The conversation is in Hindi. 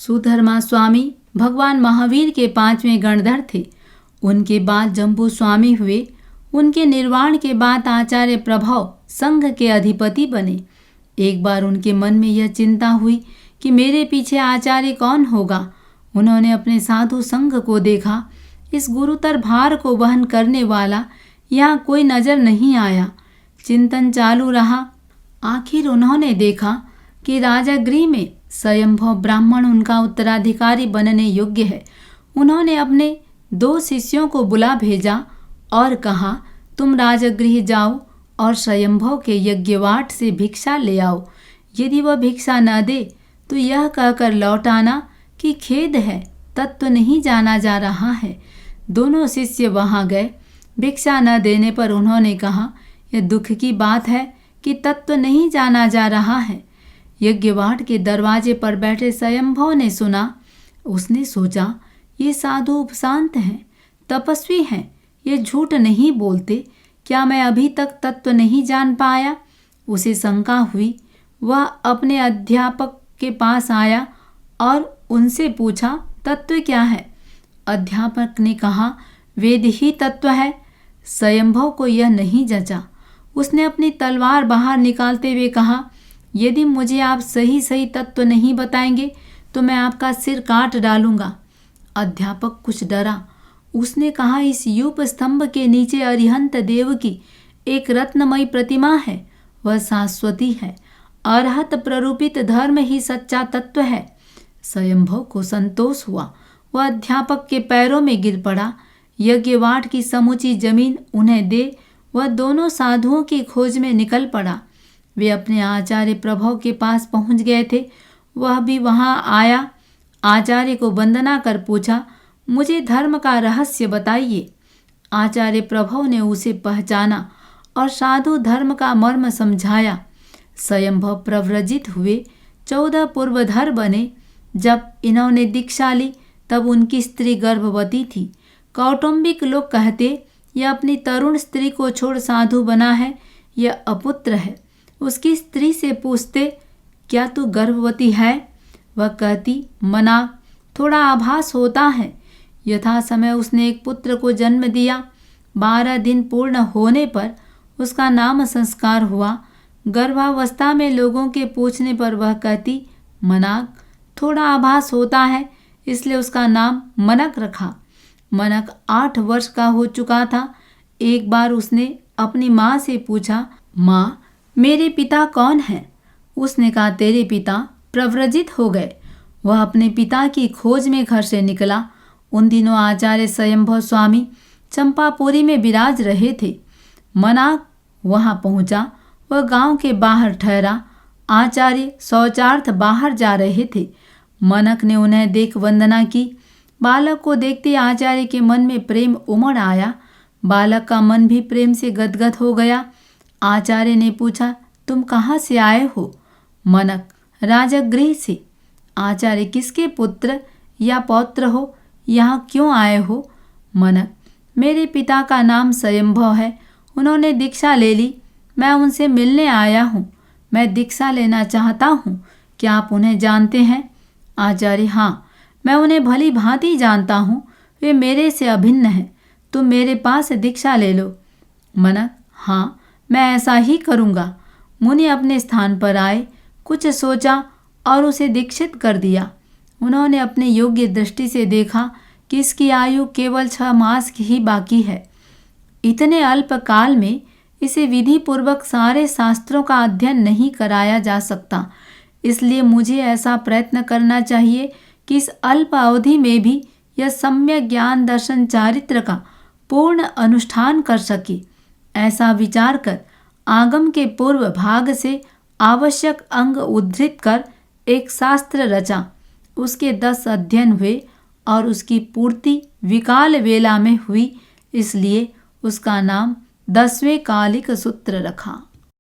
सुधर्मा स्वामी भगवान महावीर के 5वें गणधर थे। उनके बाद जम्बू स्वामी हुए। उनके निर्वाण के बाद आचार्य प्रभव संघ के अधिपति बने। एक बार उनके मन में यह चिंता हुई कि मेरे पीछे आचार्य कौन होगा। उन्होंने अपने साधु संघ को देखा। इस गुरुतर भार को वहन करने वाला यहाँ कोई नजर नहीं आया। चिंतन चालू रहा। आखिर उन्होंने देखा कि राजगृह में स्वयंभव ब्राह्मण उनका उत्तराधिकारी बनने योग्य है। उन्होंने अपने 2 शिष्यों को बुला भेजा और कहा, तुम राजगृह जाओ और स्वयंभव के यज्ञवाट से भिक्षा ले आओ। यदि वह भिक्षा न दे तो यह कहकर लौट आना कि खेद है, तत्व नहीं जाना जा रहा है। दोनों शिष्य वहां गए। भिक्षा न देने पर उन्होंने कहा, यह दुख की बात है कि तत्व नहीं जाना जा रहा है। यज्ञवाट के दरवाजे पर बैठे स्वयंभव ने सुना। उसने सोचा, ये साधु उपशांत हैं, तपस्वी हैं, ये झूठ नहीं बोलते। क्या मैं अभी तक तत्व नहीं जान पाया? उसे शंका हुई। वह अपने अध्यापक के पास आया और उनसे पूछा, तत्व क्या है? अध्यापक ने कहा, वेद ही तत्व है। स्वयंभव को यह नहीं जचा। उसने अपनी तलवार बाहर निकालते हुए कहा, यदि मुझे आप सही सही तत्व नहीं बताएंगे तो मैं आपका सिर काट डालूंगा। अध्यापक कुछ डरा। उसने कहा, इस यूप स्तंभ के नीचे अरिहंत देव की एक रत्नमयी प्रतिमा है। वह शाश्वती है। अरहत प्ररूपित धर्म ही सच्चा तत्व है। स्वयंभव को संतोष हुआ। वह अध्यापक के पैरों में गिर पड़ा। यज्ञवाट की समूची जमीन उन्हें दे वह दोनों साधुओं की खोज में निकल पड़ा। वे अपने आचार्य प्रभव के पास पहुंच गए थे। वह भी वहां आया। आचार्य को वंदना कर पूछा, मुझे धर्म का रहस्य बताइए। आचार्य प्रभव ने उसे पहचाना और साधु धर्म का मर्म समझाया। स्वयंभव प्रव्रजित हुए। 14 पूर्वधर बने। जब इन्होंने दीक्षा ली तब उनकी स्त्री गर्भवती थी। कौटुंबिक लोग कहते, यह अपनी तरुण स्त्री को छोड़ साधु बना है, यह अपुत्र है। उसकी स्त्री से पूछते, क्या तू गर्भवती है? वह कहती, मना, थोड़ा आभास होता है। यथा समय उसने एक पुत्र को जन्म दिया। 12 दिन पूर्ण होने पर उसका नाम संस्कार हुआ। गर्भावस्था में लोगों के पूछने पर वह कहती, मनाक, थोड़ा आभास होता है, इसलिए उसका नाम मनक रखा। मनक 8 वर्ष का हो चुका था। एक बार उसने अपनी माँ से पूछा, माँ, मेरे पिता कौन हैं? उसने कहा, तेरे पिता प्रव्रजित हो गए। वह अपने पिता की खोज में घर से निकला। उन दिनों आचार्य स्वयंभव स्वामी चंपापुरी में विराज रहे थे। मनाक वहां पहुंचा। वह गांव के बाहर ठहरा। आचार्य शौचार्थ बाहर जा रहे थे। मनक ने उन्हें देख वंदना की। बालक को देखते आचार्य के मन में प्रेम उमड़ आया। बालक का मन भी प्रेम से गदगद हो गया। आचार्य ने पूछा, तुम कहाँ से आए हो? मनक, राजगृह से। आचार्य, किसके पुत्र या पौत्र हो? यहाँ क्यों आए हो? मनक, मेरे पिता का नाम स्वयंभव है। उन्होंने दीक्षा ले ली। मैं उनसे मिलने आया हूँ। मैं दीक्षा लेना चाहता हूँ। क्या आप उन्हें जानते हैं? आचार्य, हाँ, मैं उन्हें भली भांति जानता हूँ। वे मेरे से अभिन्न हैं। तुम मेरे पास दीक्षा ले लो। मनक, हाँ, मैं ऐसा ही करूँगा। मुनि अपने स्थान पर आए, कुछ सोचा और उसे दीक्षित कर दिया। उन्होंने अपने योग्य दृष्टि से देखा कि इसकी आयु केवल 6 मास की ही बाकी है। इतने अल्प काल में इसे विधि पूर्वक सारे शास्त्रों का अध्ययन नहीं कराया जा सकता। इसलिए मुझे ऐसा प्रयत्न करना चाहिए कि इस अल्प अवधि में भी यह सम्यक ज्ञान दर्शन चारित्र का पूर्ण अनुष्ठान कर सके। ऐसा विचार कर आगम के पूर्व भाग से आवश्यक अंग उद्धृत कर एक शास्त्र रचा। उसके 10 अध्ययन हुए और उसकी पूर्ति विकाल वेला में हुई। इसलिए उसका नाम 10वें कालिक सूत्र रखा।